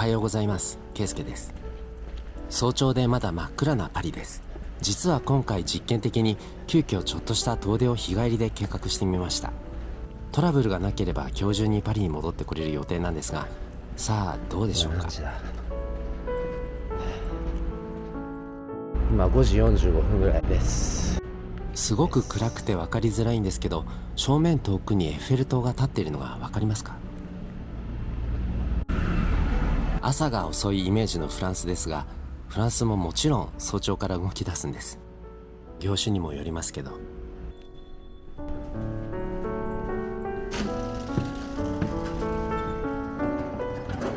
はようございます。ケイスケです。早朝でまだ真っ暗なパリです。実は今回実験的に急遽ちょっとした遠出を日帰りで計画してみました。トラブルがなければ今日中にパリに戻ってこれる予定なんですが、さあどうでしょうか。今5時45分ぐらいです。すごく暗くて分かりづらいんですけど、正面遠くにエッフェル塔が立っているのが分かりますか。朝が遅いイメージのフランスですが、フランスももちろん早朝から動き出すんです。業種にもよりますけど。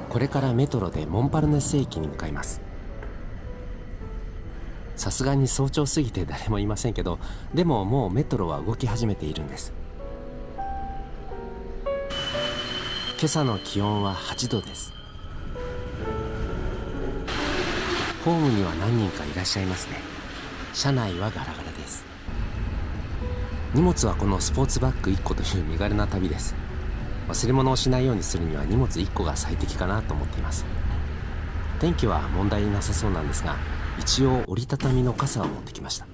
これからメトロでモンパルナス駅に向かいます。さすがに早朝すぎて誰もいませんけど、でももうメトロは動き始めているんです。今朝の気温は8度です。ホームには何人かいらっしゃいますね。車内はガラガラです。荷物はこのスポーツバッグ1個という身軽な旅です。忘れ物をしないようにするには荷物1個が最適かなと思っています。天気は問題なさそうなんですが、一応折りたたみの傘を持ってきました。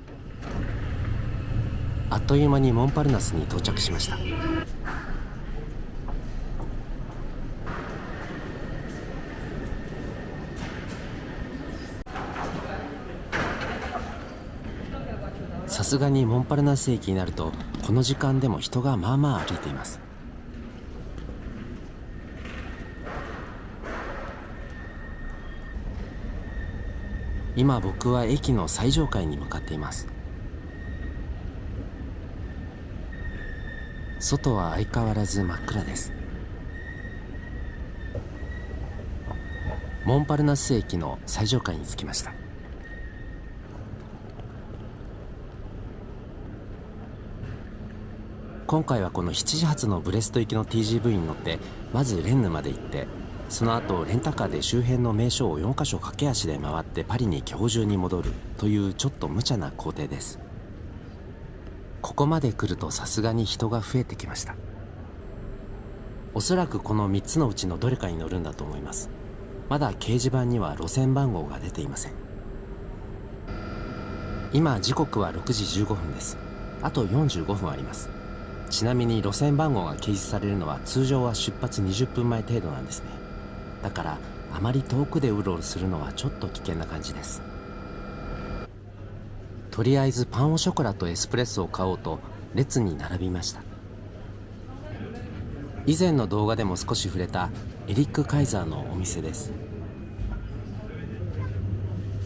あっという間にモンパルナスに到着しました。さすがにモンパルナス駅になると、この時間でも人がまあまあ歩いています。今僕は駅の最上階に向かっています。外は相変わらず真っ暗です。モンパルナス駅の最上階に着きました。今回はこの7時発のブレスト行きの TGV に乗ってまずレンヌまで行って、その後レンタカーで周辺の名所を4カ所駆け足で回ってパリに今日中に戻るというちょっと無茶な工程です。ここまで来るとさすがに人が増えてきました。おそらくこの3つのうちのどれかに乗るんだと思います。まだ掲示板には路線番号が出ていません。今時刻は6時15分です。あと45分あります。ちなみに路線番号が掲示されるのは通常は出発20分前程度なんですね。だからあまり遠くでうろうろするのはちょっと危険な感じです。とりあえずパンオショコラとエスプレッソを買おうと列に並びました。以前の動画でも少し触れたエリック・カイザーのお店です。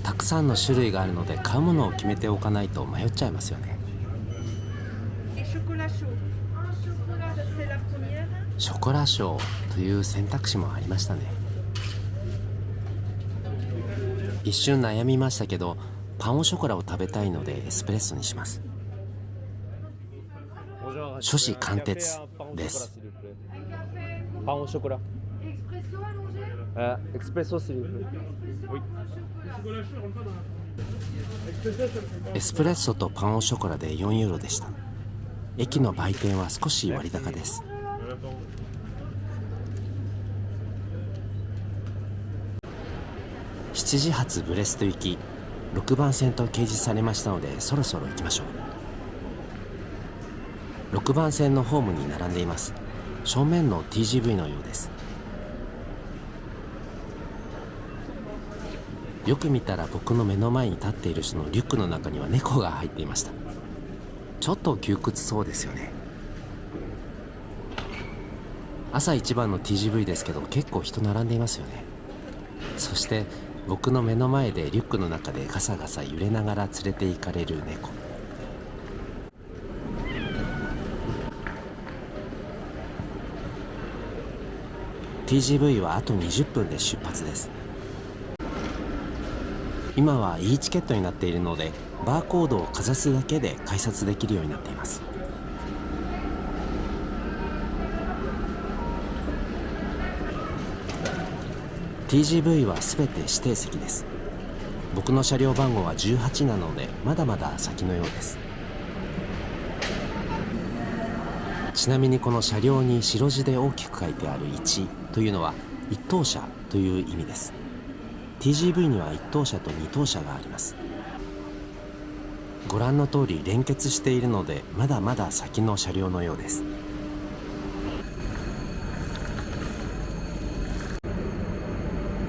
たくさんの種類があるので買うものを決めておかないと迷っちゃいますよね。ショコラショーという選択肢もありましたね。一瞬悩みましたけど、パンオショコラを食べたいのでエスプレッソにします。初子貫徹です。パンオショコラ。エクスプレッソスリープ。エスプレッソとパンオショコラで4ユーロでした。駅の売店は少し割高です。7時発ブレスト行き6番線と掲示されましたので、そろそろ行きましょう。6番線のホームに並んでいます。正面の TGV のようです。よく見たら僕の目の前に立っている人のリュックの中には猫が入っていました。ちょっと窮屈そうですよね。朝一番の TGV ですけど結構人並んでいますよね。そして僕の目の前でリュックの中でガサガサ揺れながら連れて行かれる猫。TGV はあと20分で出発です。今は e チケットになっているので、バーコードをかざすだけで改札できるようになっています。TGV はすべて指定席です。僕の車両番号は18なのでまだまだ先のようです。ちなみにこの車両に白字で大きく書いてある1というのは1等車という意味です。 TGV には1等車と2等車があります。ご覧の通り連結しているので、まだまだ先の車両のようです。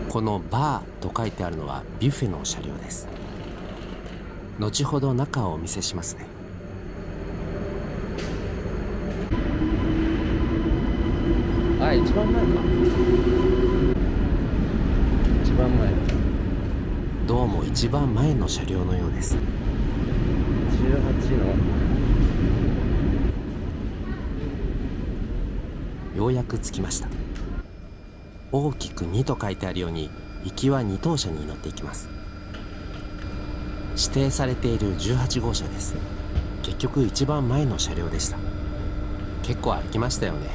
このバーと書いてあるのはビュッフェの車両です。後ほど中をお見せしますね。あ、一番前か。一番前。どうも一番前の車両のようです。18の。ようやく着きました。大きく2と書いてあるように、行きは2等車に乗っていきます。指定されている18号車です。結局一番前の車両でした。結構歩きましたよね。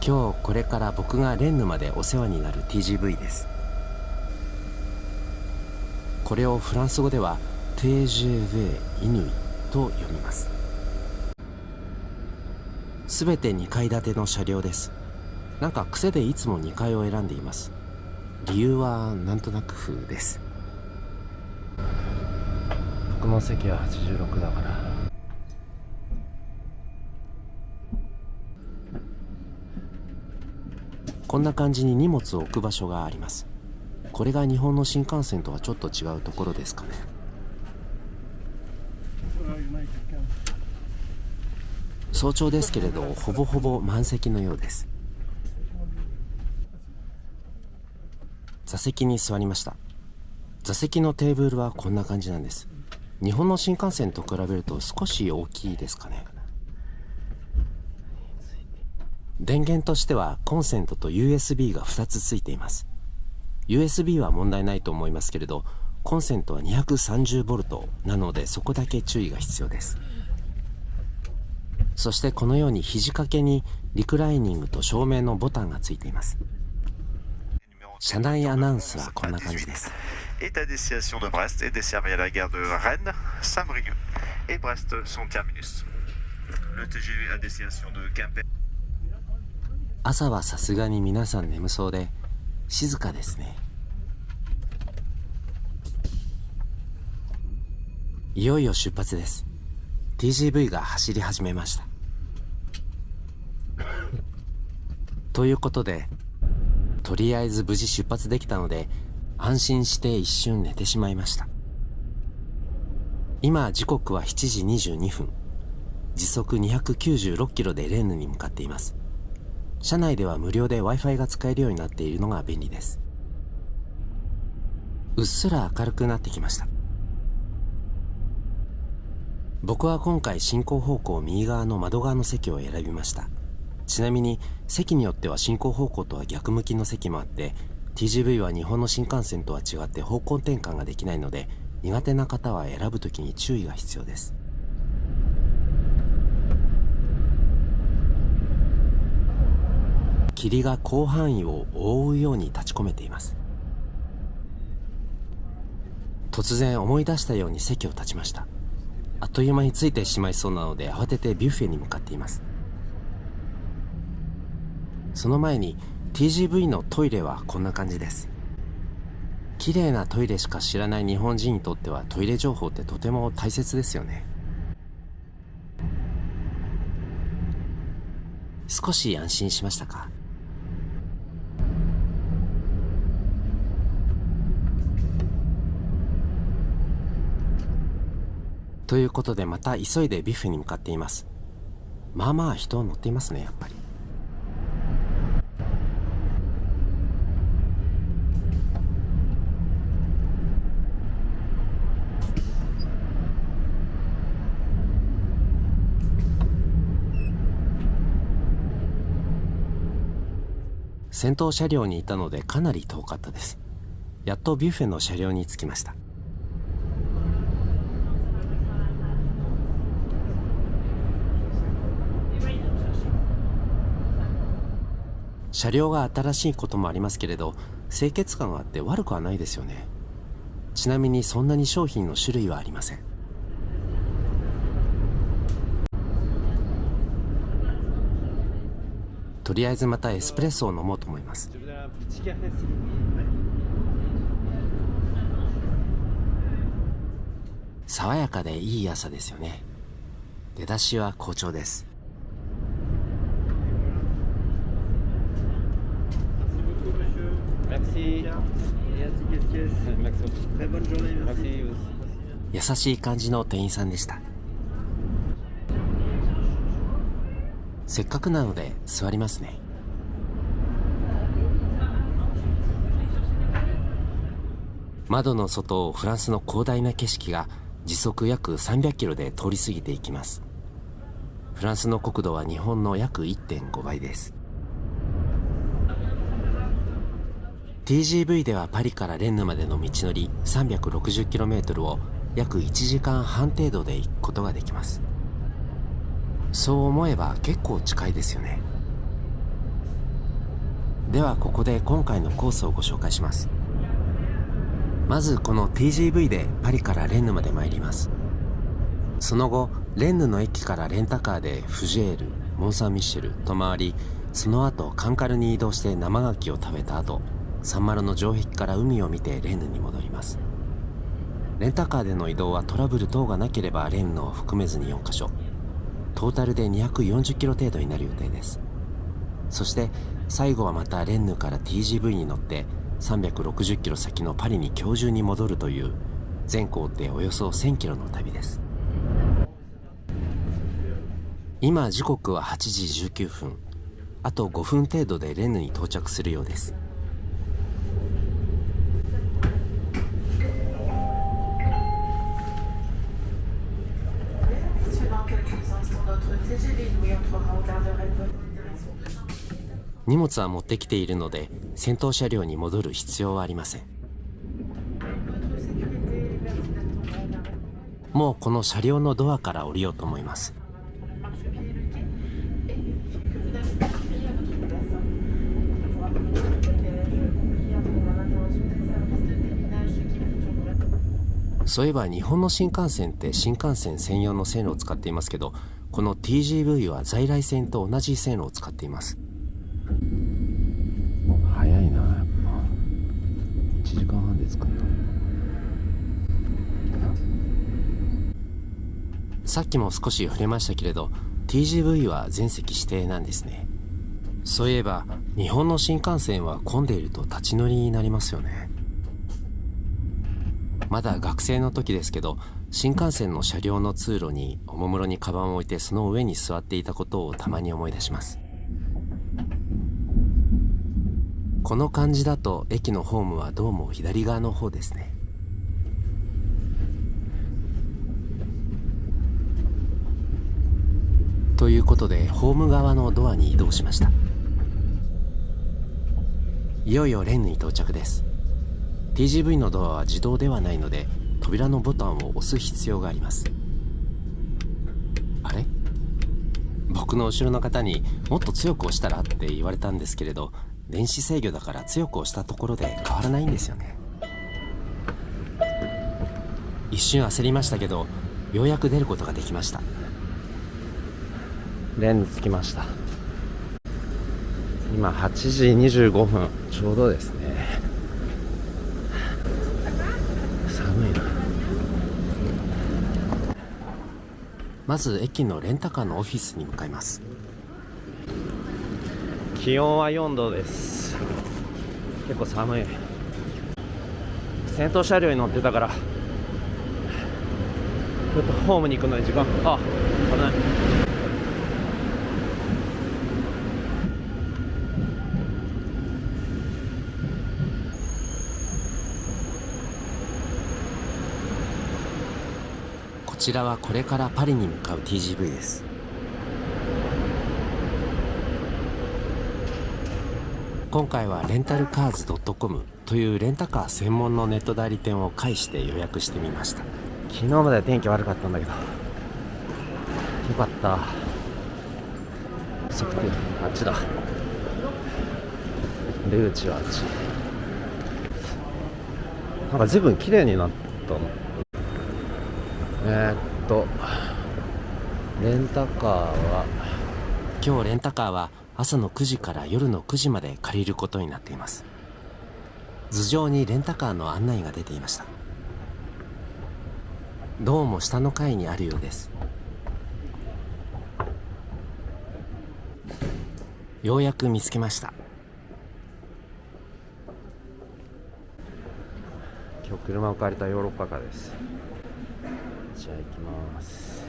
今日これから僕がレンヌまでお世話になる TGV です。これをフランス語では TGV イヌイと読みます。すべて2階建ての車両です。なんか癖でいつも2階を選んでいます。理由はなんとなく風です。僕の席は86だから。こんな感じに荷物を置く場所があります。これが日本の新幹線とはちょっと違うところですかね。早朝ですけれど、ほぼほぼ満席のようです。座席に座りました。座席のテーブルはこんな感じなんです。日本の新幹線と比べると少し大きいですかね。電源としてはコンセントと USB が2つついています。 USB は問題ないと思いますけれど、コンセントは 230V なのでそこだけ注意が必要です。そしてこのように肘掛けにリクライニングと照明のボタンがついています。車内アナウンスはこんな感じです。est à destination de Brest et desservie à la gare de Rennes, Saint-Brieuc et Brest son terminus. Le TGV à destination de Quimper. 朝はさすがに皆さん眠そうで静かですね。いよいよ出発です。 TGV が走り始めました。ということで、とりあえず無事出発できたので安心して一瞬寝てしまいました。今時刻は7時22分。時速296キロでレンヌに向かっています。車内では無料で Wi-Fi が使えるようになっているのが便利です。うっすら明るくなってきました。僕は今回進行方向右側の窓側の席を選びました。ちなみに席によっては進行方向とは逆向きの席もあって、 TGV は日本の新幹線とは違って方向転換ができないので、苦手な方は選ぶときに注意が必要です。霧が広範囲を覆うように立ち込めています。突然思い出したように席を立ちました。あっという間に着いてしまいそうなので慌ててビュッフェに向かっています。その前に TGV のトイレはこんな感じです。綺麗なトイレしか知らない日本人にとってはトイレ情報ってとても大切ですよね。少し安心しましたか？ということでまた急いでビュッフェに向かっています。まあまあ人乗っていますね、やっぱり。先頭車両にいたのでかなり遠かったです。やっとビュッフェの車両に着きました。車両が新しいこともありますけれど、清潔感があって悪くはないですよね。ちなみにそんなに商品の種類はありません。とりあえずまたエスプレッソを飲もうと思います。爽やかでいい朝ですよね。出だしは好調です。優しい感じの店員さんでした。せっかくなので座りますね。窓の外をフランスの広大な景色が時速約300キロで通り過ぎていきます。フランスの国土は日本の約 1.5 倍です。TGV ではパリからレンヌまでの道のり 360km を約1時間半程度で行くことができます。そう思えば結構近いですよね。ではここで今回のコースをご紹介します。まずこの TGV でパリからレンヌまで参ります。その後レンヌの駅からレンタカーでフジェール、モンサンミッシェルと回り、その後カンカルに移動して生牡蠣を食べた後、サンマルの城壁から海を見てレンヌに戻ります。レンタカーでの移動はトラブル等がなければレンヌを含めずに4カ所、トータルで240キロ程度になる予定です。そして最後はまたレンヌから TGV に乗って360キロ先のパリに今日中に戻るという全行程およそ1000キロの旅です。今時刻は8時19分。あと5分程度でレンヌに到着するようです。荷物は持ってきているので先頭車両に戻る必要はありません。もうこの車両のドアから降りようと思います。そういえば日本の新幹線って新幹線専用の線路を使っていますけど、この TGV は在来線と同じ線路を使っています。早いな、やっぱ1時間半で着くんだ。さっきも少し触れましたけれど TGV は全席指定なんですね。そういえば日本の新幹線は混んでいると立ち乗りになりますよね。まだ学生の時ですけど、新幹線の車両の通路におもむろにカバンを置いてその上に座っていたことをたまに思い出します。この感じだと駅のホームはどうも左側の方ですね。ということでホーム側のドアに移動しました。いよいよレンヌに到着です。 TGV のドアは自動ではないので扉のボタンを押す必要があります。あれ、僕の後ろの方にもっと強く押したらって言われたんですけれど、電子制御だから強く押したところで変わらないんですよね。一瞬焦りましたけどようやく出ることができました。レンヌ着きました。今8時25分ちょうどですね。寒いな。まず駅のレンタカーのオフィスに向かいます。気温は4度です。結構寒い。先頭車両に乗ってたからちょっとホームに行くのに時間、危ない。こちらはこれからパリに向かう TGV です。今回はレンタルカーズ .com というレンタカー専門のネット代理店を介して予約してみました。昨日まで天気悪かったんだけどよかった。そっか、あっちだ。出口はあっち。なんか随分綺麗になったの。レンタカーは今日レンタカーは朝の9時から夜の9時まで借りることになっています。頭上にレンタカーの案内が出ていました。どうも下の階にあるようです。ようやく見つけました。今日車を借りたヨーロッパカーです。じゃあ行きます。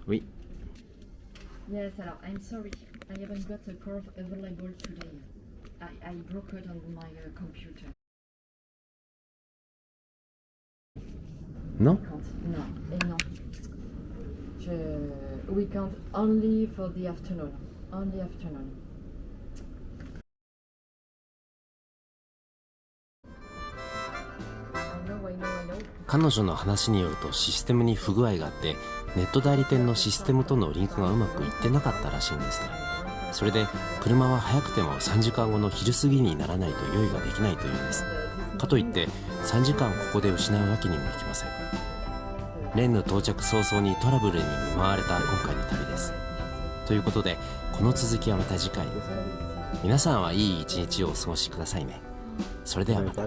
Oui. Yes, I'm sorry. I haven't got a car available today. I broke it on my computer. Non? No, no. We can't only for the afternoon. Only afternoon. I know. 彼女の話によるとシステムに不具合があって、ネット代理店のシステムとのリンクがうまくいってなかったらしいんですね。それで車は早くても3時間後の昼過ぎにならないと用意ができないというんです。かといって3時間ここで失うわけにもいきません。レンヌ到着早々にトラブルに見舞われた今回の旅です。ということでこの続きはまた次回。皆さんはいい一日をお過ごしくださいね。それではまた。